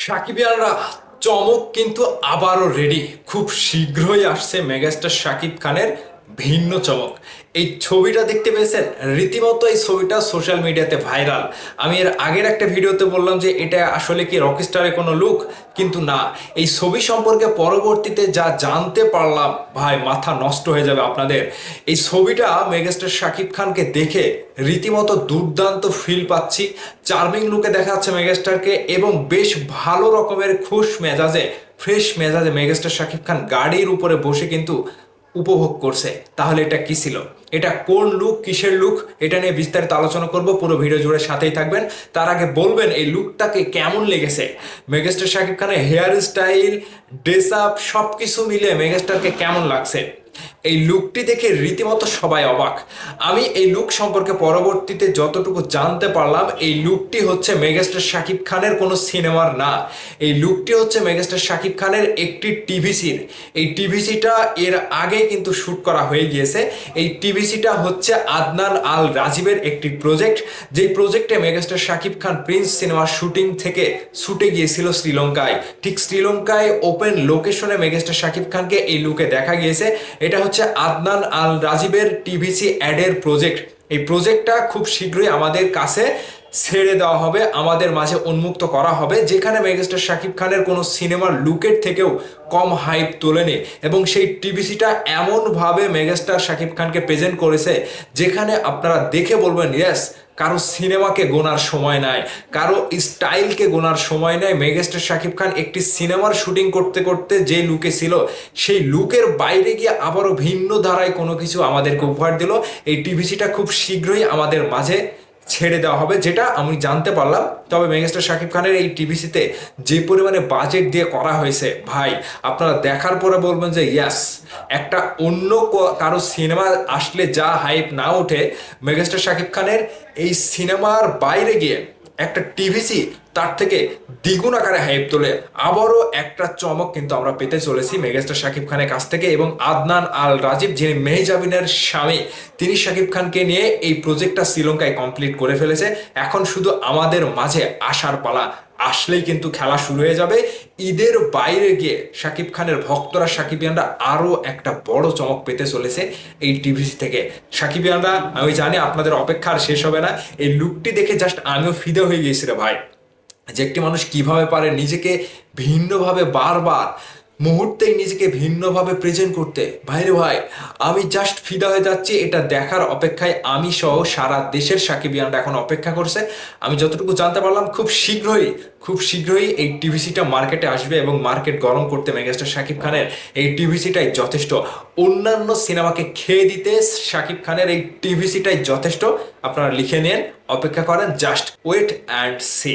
সাকিবিয়ানরা চমক কিন্তু আবারও রেডি। খুব শীঘ্রই আসছে মেগাস্টার শাকিব খানের ভিন্ন চমক। এই ছবিটা দেখতে পেয়েছেন, রীতিমতো এই ছবিটা সোশ্যাল মিডিয়াতে ভাইরাল। আমি এর আগের একটা ভিডিওতে বললাম যে এটা আসলে কি রকস্টারের কোনো লুক, কিন্তু না। এই ছবি সম্পর্কে পরবর্তীতে যা জানতে পারলাম, ভাই মাথা নষ্ট হয়ে যাবে আপনাদের। এই ছবিটা মেগাস্টার শাকিব খানকে দেখে রীতিমতো দুর্দান্ত ফিল পাচ্ছি। চার্মিং লুকে দেখা যাচ্ছে মেগাস্টারকে, এবং বেশ ভালো রকমের ফ্রেশ মেজাজে মেগাস্টার শাকিব খান গাড়ির উপরে বসে কিন্তু উপভোগ করছে। তাহলে এটা কি ছিল? এটা কোন লুক, কিসের লুক? এটা নিয়ে বিস্তারিত আলোচনা করব, পুরো ভিডিও জুড়ে সাথেই থাকবেন। তার আগে বলবেন এই লুকটাকে কেমন লেগেছে। মেগাস্টার শাকিব খানের হেয়ার স্টাইল, ড্রেস আপ সবকিছু মিলে মেগাস্টারকে কেমন লাগছে? এই লুকটি দেখে রীতিমতো সবাই অবাক। আমি এই লুক সম্পর্কে পরবর্তীতে যতটুকু জানতে পারলাম, এই লুকটি হচ্ছে মেগাস্টার শাকিব খানের কোনো সিনেমার না। এই লুকটি হচ্ছে মেগাস্টার শাকিব খানের একটি টিভিসির। এই টিভিসিটা এর আগে কিন্তু শ্যুট করা হয়ে গিয়েছে। এই টিভিসিটা হচ্ছে আদনান আল রাজীবের একটি প্রজেক্ট, যেই প্রজেক্টে মেগাস্টার শাকিব খান প্রিন্স সিনেমার শুটিং থেকে ছুটে গিয়েছিল শ্রীলঙ্কায়। ঠিক শ্রীলঙ্কায় ওপেন লোকেশনে মেগাস্টার শাকিব খানকে এই লুকে দেখা গিয়েছে। এটা হচ্ছে আদনান আল রাজীবের টিভিসি অ্যাডের প্রজেক্ট। এই প্রজেক্টটা খুব শীঘ্রই আমাদের কাছে ছেড়ে দেওয়া হবে, আমাদের মাঝে উন্মুক্ত করা হবে, যেখানে মেগাস্টার শাকিব খানের কোনো সিনেমার লুকের থেকেও কম হাইপ তোলেনি। এবং সেই টিভিসিটা এমনভাবে মেগাস্টার শাকিব খানকে প্রেজেন্ট করেছে, যেখানে আপনারা দেখে বলবেন ইয়েস, কারো সিনেমাকে গোনার সময় নাই, কারো স্টাইলকে গোনার সময় নাই। মেগাস্টার শাকিব খান একটি সিনেমার শুটিং করতে করতে যে লুকে ছিল, সেই লুকের বাইরে গিয়ে আবারও ভিন্ন ধারায় কোনো কিছু আমাদেরকে উপহার দিল। এই টিভিসিটা খুব শীঘ্রই আমাদের মাঝে ছেড়ে দেওয়া হবে, যেটা আমি জানতে পারলাম। তবে মেগাস্টার শাকিব খানের এই টিভিসিতে যে পরিমাণে বাজেট দিয়ে করা হয়েছে, ভাই আপনারা দেখার পরে বলবেন যে ইয়াস, একটা অন্য কারো সিনেমা আসলে যা হাইপ না ওঠে, মেগাস্টার শাকিব খানের এই সিনেমার বাইরে গিয়ে একটা টিভিসি তার থেকে দ্বিগুণ আকারে হাইপ তোলে। আবারও একটা চমক কিন্তু আমরা পেতে চলেছি মেগাস্টার শাকিব খানের কাছ থেকে। এবং আদনান আল রাজীব, যিনি মেহজাবিনের স্বামী, তিনি শাকিব খানকে নিয়ে এই প্রজেক্টটা শ্রীলঙ্কায় কমপ্লিট করে ফেলেছে। এখন শুধু আমাদের মাঝে আসার পালা। আসলেই কিন্তু খেলা শুরু হয়ে যাবে। ঈদের বাইরে গিয়ে শাকিব খানের ভক্তরা, সাকিবিয়ানরা আরো একটা বড় চমক পেতে চলেছে এই টিভিসি থেকে। সাকিবিয়ানরা, আমি জানি আপনাদের অপেক্ষা আর শেষ হবে না। এই লুকটি দেখে জাস্ট আমিও ফিদে হয়ে গিয়েছি রে ভাই, যে একটি মানুষ কিভাবে পারে নিজেকে ভিন্নভাবে বারবার মুহূর্তেই নিজেকে ভিন্নভাবে প্রেজেন্ট করতে। ভাইরে ভাই, আমি জাস্ট ফিদা হয়ে যাচ্ছি। এটা দেখার অপেক্ষায় আমি সহ সারা দেশের সাকিবিয়ানরা এখন অপেক্ষা করছে। আমি যতটুকু জানতে পারলাম, খুব শীঘ্রই এই টিভিসিটা মার্কেটে আসবে, এবং মার্কেট গরম করতে মেগাস্টার শাকিব খানের এই টিভিসিটাই যথেষ্ট। অন্যান্য সিনেমাকে খেয়ে দিতে শাকিব খানের এই টিভিসিটাই যথেষ্ট। আপনারা লিখে নিন, অপেক্ষা করেন, জাস্ট ওয়েট অ্যান্ড সি।